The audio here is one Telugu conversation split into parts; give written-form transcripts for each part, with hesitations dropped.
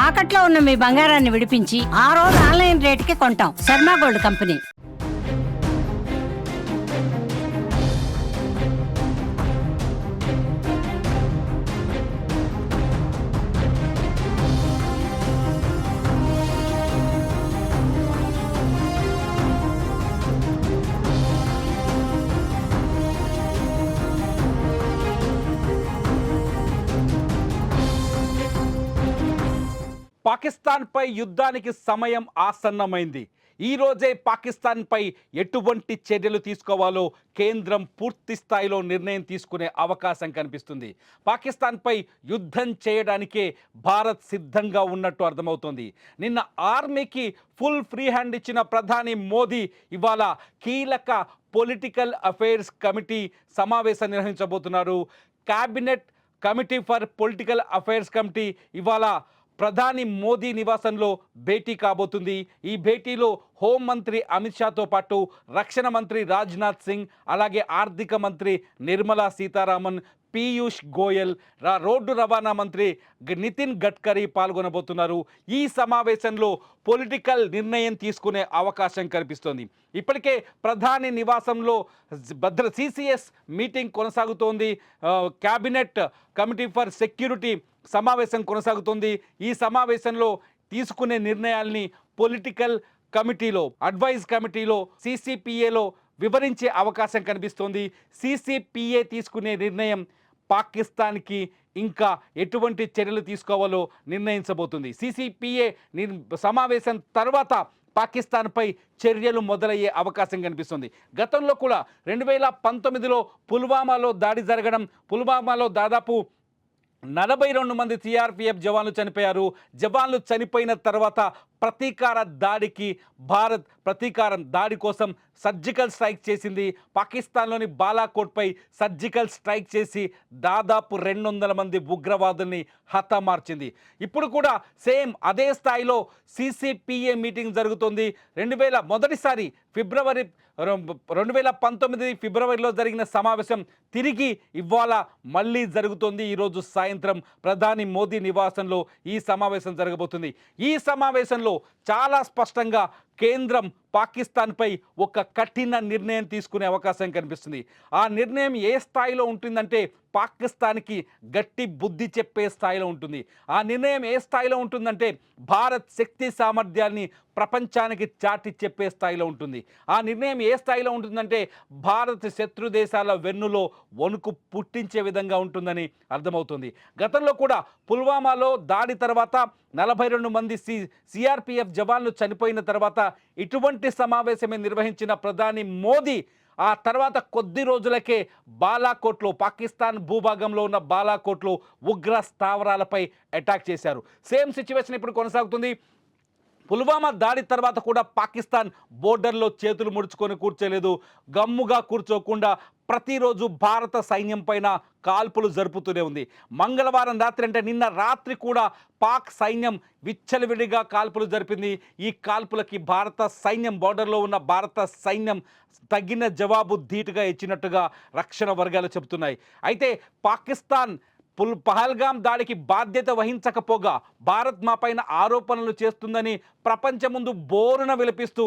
తాకట్లో ఉన్న మీ బంగారాన్ని విడిపించి ఆ రోజు ఆన్లైన్ రేటుకి కొంటాం. Sharma gold company. పాకిస్తాన్పై యుద్ధానికి సమయం ఆసన్నమైంది. ఈ రోజే పాకిస్తాన్పై ఎటువంటి చర్యలు తీసుకోవాలో కేంద్రం పూర్తి స్థాయిలో నిర్ణయం తీసుకునే అవకాశం కనిపిస్తుంది. పాకిస్తాన్పై యుద్ధం చేయడానికే భారత్ సిద్ధంగా ఉన్నట్టు అర్థమవుతోంది. నిన్న ఆర్మీకి ఫుల్ ఫ్రీ హ్యాండ్ ఇచ్చిన ప్రధాని మోదీ ఇవాళ కీలక పొలిటికల్ అఫైర్స్ కమిటీ సమావేశం నిర్వహించబోతున్నారు. Cabinet committee for political affairs committee ఇవాళ ప్రధాని మోదీ నివాసంలో భేటీ కాబోతుంది. ఈ భేటీలో హోంమంత్రి అమిత్ షాతో పాటు రక్షణ మంత్రి రాజ్నాథ్ సింగ్, అలాగే ఆర్థిక మంత్రి నిర్మలా సీతారామన్, పీయూష్ గోయల్, రోడ్డు రవాణా మంత్రి నితిన్ గడ్కరీ పాల్గొనబోతున్నారు. ఈ సమావేశంలో పొలిటికల్ నిర్ణయం తీసుకునే అవకాశం కనిపిస్తోంది. ఇప్పటికే ప్రధాని నివాసంలో సిసిఎస్ మీటింగ్ కొనసాగుతోంది. క్యాబినెట్ కమిటీ ఫర్ సెక్యూరిటీ సమావేశం కొనసాగుతుంది. ఈ సమావేశంలో తీసుకునే నిర్ణయాల్ని పొలిటికల్ కమిటీలో, అడ్వైజ్ కమిటీలో, సిసిపిఏలో వివరించే అవకాశం కనిపిస్తోంది. సిసిపిఏ తీసుకునే నిర్ణయం పాకిస్తాన్కి ఇంకా ఎటువంటి చర్యలు తీసుకోవాలో నిర్ణయించబోతుంది. సిసిపిఏ సమావేశం తర్వాత పాకిస్తాన్పై చర్యలు మొదలయ్యే అవకాశం కనిపిస్తుంది. గతంలో కూడా 2019లో పుల్వామాలో దాడి జరగడం, పుల్వామాలో దాదాపు 42 మంది సిఆర్పిఎఫ్ జవాన్లు చనిపోయారు. జవాన్లు చనిపోయిన తర్వాత ప్రతీకార దాడికి భారత్ ప్రతీకారం దాడి కోసం సర్జికల్ స్ట్రైక్ చేసింది. పాకిస్తాన్లోని బాలాకోట్పై సర్జికల్ స్ట్రైక్ చేసి దాదాపు 200 మంది ఉగ్రవాదుల్ని హతమార్చింది. ఇప్పుడు కూడా సేమ్ అదే స్థాయిలో సిసిపిఏ మీటింగ్ జరుగుతుంది. మొదటిసారి 2019 ఫిబ్రవరిలో జరిగిన సమావేశం తిరిగి ఇవాళ మళ్ళీ జరుగుతుంది. ఈరోజు సాయంత్రం ప్రధాని మోదీ నివాసంలో ఈ సమావేశం జరగబోతుంది. ఈ సమావేశంలో చాలా స్పష్టంగా కేంద్రం పాకిస్తాన్పై ఒక కఠిన నిర్ణయం తీసుకునే అవకాశం కనిపిస్తుంది. ఆ నిర్ణయం ఏ స్థాయిలో ఉంటుందంటే పాకిస్తాన్కి గట్టి బుద్ధి చెప్పే స్థాయిలో ఉంటుంది. ఆ నిర్ణయం ఏ స్థాయిలో ఉంటుందంటే భారత్ శక్తి సామర్థ్యాన్ని ప్రపంచానికి చాటి చెప్పే స్థాయిలో ఉంటుంది. ఆ నిర్ణయం ఏ స్థాయిలో ఉంటుందంటే భారత్ శత్రు దేశాల వెన్నులో వణుకు పుట్టించే విధంగా ఉంటుందని అర్థమవుతుంది. గతంలో కూడా పుల్వామాలో దాడి తర్వాత 42 మంది సిఆర్పిఎఫ్ జవాన్లు చనిపోయిన తర్వాత ఇటువంటి సమావేశమే నిర్వహించిన ప్రధాని మోదీ ఆ తర్వాత కొద్ది రోజులకే బాలాకోట్లో, పాకిస్తాన్ భూభాగంలో ఉన్న బాలాకోట్లో ఉగ్ర స్థావరాలపై అటాక్ చేశారు. సేమ్ సిచ్యువేషన్ ఇప్పుడు కొనసాగుతుంది. పుల్వామా దాడి తర్వాత కూడా పాకిస్తాన్ బోర్డర్లో చేతులు ముడుచుకొని కూర్చోలేదు. గమ్ముగా కూర్చోకుండా ప్రతిరోజు భారత సైన్యం పైన కాల్పులు జరుపుతూనే ఉంది. మంగళవారం రాత్రి అంటే నిన్న రాత్రి కూడా పాక్ సైన్యం విచ్చలవిడిగా కాల్పులు జరిపింది. ఈ కాల్పులకి భారత సైన్యం, బోర్డర్లో ఉన్న భారత సైన్యం తగిన జవాబు ధీటుగా ఇచ్చినట్టుగా రక్షణ వర్గాలు చెబుతున్నాయి. అయితే పాకిస్తాన్ పహల్గాం దాడికి బాధ్యత వహించకపోగా భారత్ మా పైన ఆరోపణలు చేస్తుందని ప్రపంచం ముందు బోరున విలపిస్తూ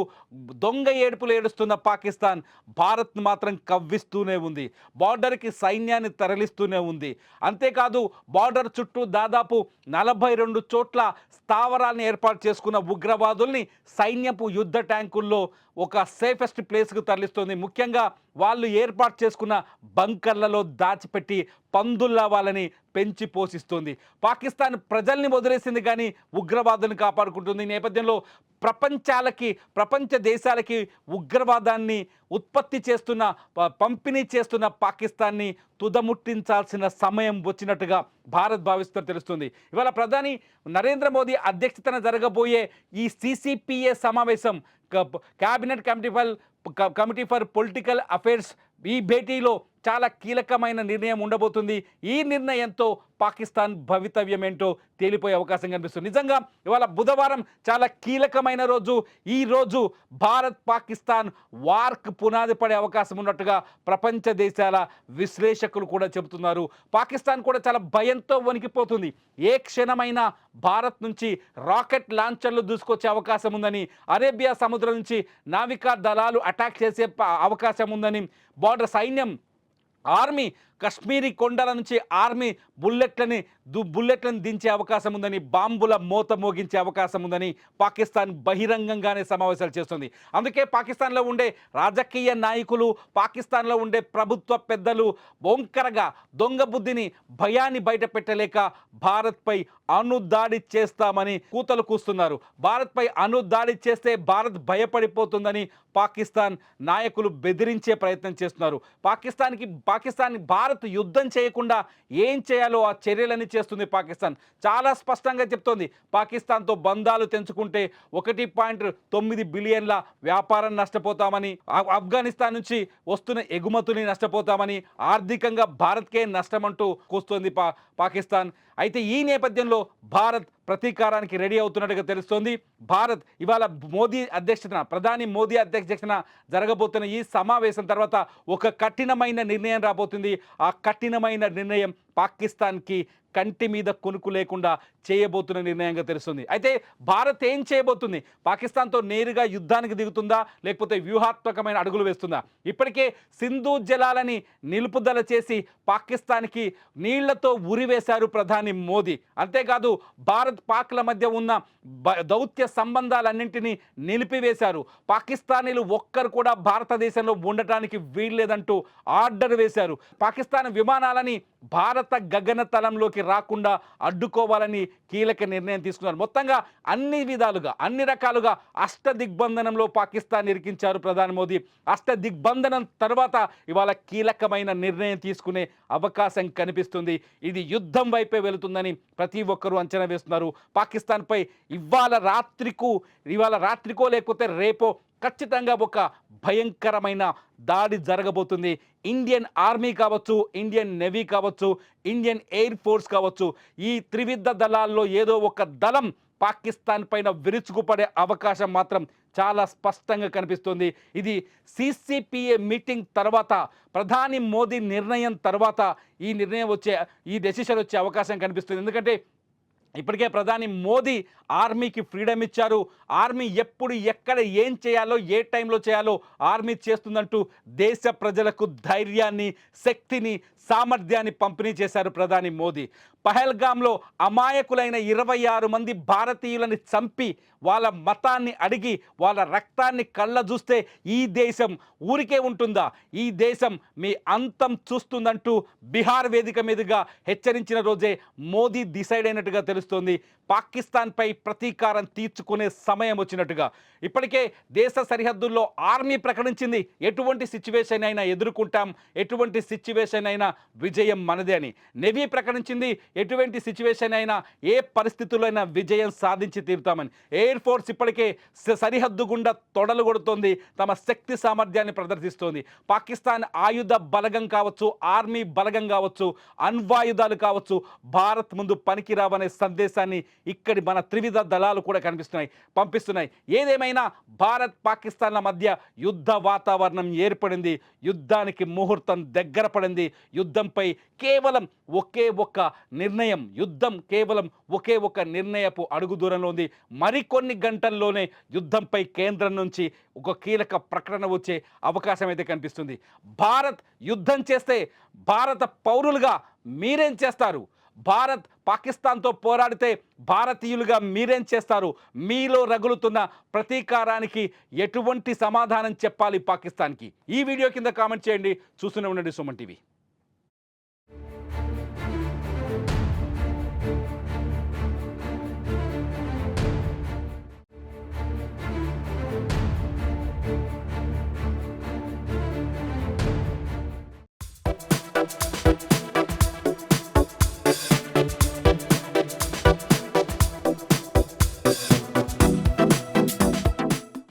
దొంగ ఏడుపులు ఏడుస్తున్న పాకిస్తాన్ భారత్ మాత్రం కవ్విస్తూనే ఉంది. బార్డర్కి సైన్యాన్ని తరలిస్తూనే ఉంది. అంతేకాదు బార్డర్ చుట్టూ దాదాపు 42 చోట్ల స్థావరాలను ఏర్పాటు చేసుకున్న ఉగ్రవాదుల్ని సైన్యపు యుద్ధ ట్యాంకుల్లో ఒక సేఫెస్ట్ ప్లేస్కు తరలిస్తుంది. ముఖ్యంగా వాళ్ళు ఏర్పాటు చేసుకున్న బంకర్లలో దాచిపెట్టి పందుల్లా వాళ్ళని పెంచి పోషిస్తుంది. పాకిస్తాన్ ప్రజల్ని వదిలేసింది కానీ ఉగ్రవాదులను కాపాడుకుంటుంది. ఈ నేపథ్యంలో ప్రపంచ దేశాలకి ఉగ్రవాదాన్ని ఉత్పత్తి చేస్తున్న, పంపిణీ చేస్తున్న పాకిస్తాన్ని తుదముట్టించాల్సిన సమయం వచ్చినట్టుగా భారత్ భావిస్తూ తెలుస్తుంది. ఇవాళ ప్రధాని నరేంద్ర మోదీ అధ్యక్షతన జరగబోయే ఈ సిసిపిఏ సమావేశం, cabinet committee for political affairs, ఈ భేటీలో చాలా కీలకమైన నిర్ణయం ఉండబోతుంది. ఈ నిర్ణయంతో పాకిస్తాన్ భవితవ్యం ఏంటో తేలిపోయే అవకాశం కనిపిస్తుంది. నిజంగా ఇవాళ బుధవారం చాలా కీలకమైన రోజు. ఈ రోజు భారత్ పాకిస్తాన్ వార్క్ పునాది పడే అవకాశం ఉన్నట్టుగా ప్రపంచ దేశాల విశ్లేషకులు కూడా చెబుతున్నారు. పాకిస్తాన్ కూడా చాలా భయంతో వణికిపోతుంది. ఏ క్షణమైనా భారత్ నుంచి రాకెట్ లాంచర్లు దూసుకొచ్చే అవకాశం ఉందని, అరేబియా సముద్రం నుంచి నావికా దళాలు అటాక్ చేసే అవకాశం ఉందని, బార్డర్ సైన్యం ఆర్మీ కశ్మీరీ కొండల నుంచి ఆర్మీ బుల్లెట్లను దించే అవకాశం ఉందని, బాంబుల మోత మోగించే అవకాశం ఉందని పాకిస్తాన్ బహిరంగంగానే సమావేశాలు చేస్తుంది. అందుకే పాకిస్తాన్లో ఉండే రాజకీయ నాయకులు, పాకిస్తాన్లో ఉండే ప్రభుత్వ పెద్దలు బొంకరగా దొంగ బుద్ధిని, భయాన్ని బయట పెట్టలేక భారత్పై అణుదాడి చేస్తామని కూతలు కూస్తున్నారు. భారత్పై అణుదాడి చేస్తే భారత్ భయపడిపోతుందని పాకిస్తాన్ నాయకులు బెదిరించే ప్రయత్నం చేస్తున్నారు. పాకిస్తాన్ భారత్ యుద్ధం చేయకుండా ఏం చేయాలో ఆ చర్యలని చేస్తుంది పాకిస్తాన్. చాలా స్పష్టంగా చెప్తోంది, పాకిస్తాన్తో బంధాలు తెంచుకుంటే 1.9 బిలియన్ల వ్యాపారం నష్టపోతామని, ఆఫ్ఘనిస్తాన్ నుంచి వస్తున్న ఎగుమతుని నష్టపోతామని, ఆర్థికంగా భారత్కే నష్టమంటూ కూస్తోంది పాకిస్తాన్. అయితే ఈ నేపథ్యంలో భారత్ ప్రతీకారానికి రెడీ అవుతున్నట్టుగా తెలుస్తోంది. భారత్ ఇవాళ ప్రధాని మోదీ అధ్యక్షతన జరగబోతున్న ఈ సమావేశం తర్వాత ఒక కఠినమైన నిర్ణయం రాబోతుంది. ఆ కఠినమైన నిర్ణయం పాకిస్తాన్కి కంటి మీద కొనుక్కు లేకుండా చేయబోతున్న నిర్ణయంగా తెలుస్తుంది. అయితే భారత్ ఏం చేయబోతుంది? పాకిస్తాన్తో నేరుగా యుద్ధానికి దిగుతుందా, లేకపోతే వ్యూహాత్మకమైన అడుగులు వేస్తుందా? ఇప్పటికే సింధు జలాలని నిలుపుదల చేసి పాకిస్తాన్కి నీళ్లతో ఉరివేశారు ప్రధాని మోదీ. అంతేకాదు భారత్ పాక్ల మధ్య ఉన్న దౌత్య సంబంధాలన్నింటినీ నిలిపివేశారు. పాకిస్తానీలు ఒక్కరు కూడా భారతదేశంలో ఉండటానికి వీల్లేదంటూ ఆర్డర్ వేశారు. పాకిస్తాన్ విమానాలని భారత గగనతలంలోకి రాకుండా అడ్డుకోవాలని కీలక నిర్ణయం తీసుకున్నారు. మొత్తంగా అన్ని విధాలుగా, అన్ని రకాలుగా అష్టదిగ్బంధనంలో పాకిస్తాన్ ఇరికించారు ప్రధాని మోదీ. అష్టదిగ్బంధనం తర్వాత ఇవాళ కీలకమైన నిర్ణయం తీసుకునే అవకాశం కనిపిస్తుంది. ఇది యుద్ధం వైపే వెళుతుందని ప్రతి ఒక్కరూ అంచనా వేస్తున్నారు. పాకిస్తాన్పై ఇవాళ రాత్రికో లేకపోతే రేపో ఖచ్చితంగా ఒక భయంకరమైన దాడి జరగబోతుంది. ఇండియన్ ఆర్మీ కావచ్చు, ఇండియన్ నేవీ కావచ్చు, ఇండియన్ ఎయిర్ ఫోర్స్ కావచ్చు, ఈ త్రివిధ దళాల్లో ఏదో ఒక దళం పాకిస్తాన్ పైన విరుచుకుపడే అవకాశం మాత్రం చాలా స్పష్టంగా కనిపిస్తుంది. ఇది సిసిపిఏ మీటింగ్ తర్వాత, ప్రధాని మోదీ నిర్ణయం తర్వాత ఈ డెసిషన్ వచ్చే అవకాశం కనిపిస్తుంది. ఎందుకంటే ఇప్పటికే ప్రధాని మోదీ ఆర్మీకి ఫ్రీడమ్ ఇచ్చారు. ఆర్మీ ఎప్పుడు ఎక్కడ ఏం చేయాలో, ఏ టైంలో చేయాలో ఆర్మీ చేస్తుందంటూ దేశ ప్రజలకు ధైర్యాన్ని, శక్తిని, సామర్థ్యాన్ని పంపిణీ చేశారు ప్రధాని మోదీ. పహల్గామ్లో అమాయకులైన 26 మంది భారతీయులని చంపి వాళ్ళ మతాన్ని అడిగి వాళ్ళ రక్తాన్ని కళ్ళ చూస్తే ఈ దేశం ఊరికే ఉంటుందా? ఈ దేశం మీ అంతం చూస్తుందంటూ బీహార్ వేదిక మీదుగా హెచ్చరించిన రోజే మోదీ డిసైడ్ అయినట్టుగా తెలుస్తోంది. పాకిస్తాన్పై ప్రతీకారం తీర్చుకునే సమయం వచ్చినట్టుగా. ఇప్పటికే దేశ సరిహద్దుల్లో ఆర్మీ ప్రకటించింది, ఎటువంటి సిచ్యువేషన్ అయినా ఎదుర్కొంటాం, ఎటువంటి సిచ్యువేషన్ అయినా విజయం మనదే అని. నేవీ ప్రకటించింది, ఎటువంటి సిచ్యువేషన్ అయినా, ఏ పరిస్థితుల్లో అయినా విజయం సాధించి తీరుతామని. ఎయిర్ ఫోర్స్ ఇప్పటికే సరిహద్దు గుండా తొడలు కొడుతోంది, తమ శక్తి సామర్థ్యాన్ని ప్రదర్శిస్తోంది. పాకిస్తాన్ ఆయుధ బలగం కావచ్చు, ఆర్మీ బలగం కావచ్చు, అణ్వాయుధాలు కావచ్చు, భారత్ ముందు పనికిరావనే సందేశాన్ని ఇక్కడి మన త్రివిధ దళాలు కూడా పంపిస్తున్నాయి. ఏదేమైనా భారత్ పాకిస్తాన్ల మధ్య యుద్ధ వాతావరణం ఏర్పడింది. యుద్ధానికి ముహూర్తం దగ్గర పడింది. యుద్ధంపై కేవలం ఒకే ఒక నిర్ణయపు అడుగు దూరంలో ఉంది. మరికొన్ని గంటల్లోనే యుద్ధంపై కేంద్రం నుంచి ఒక కీలక ప్రకటన వచ్చే అవకాశం అయితే కనిపిస్తుంది. భారత్ యుద్ధం చేస్తే భారత పౌరులుగా మీరేం చేస్తారు? భారత్ పాకిస్తాన్తో పోరాడితే భారతీయులుగా మీరేం చేస్తారు? మీలో రగులుతున్న ప్రతీకారానికి ఎటువంటి సమాధానం చెప్పాలి పాకిస్తాన్కి? ఈ వీడియో కింద కామెంట్ చేయండి. చూస్తూనే ఉండండి సుమన్ టీవీ.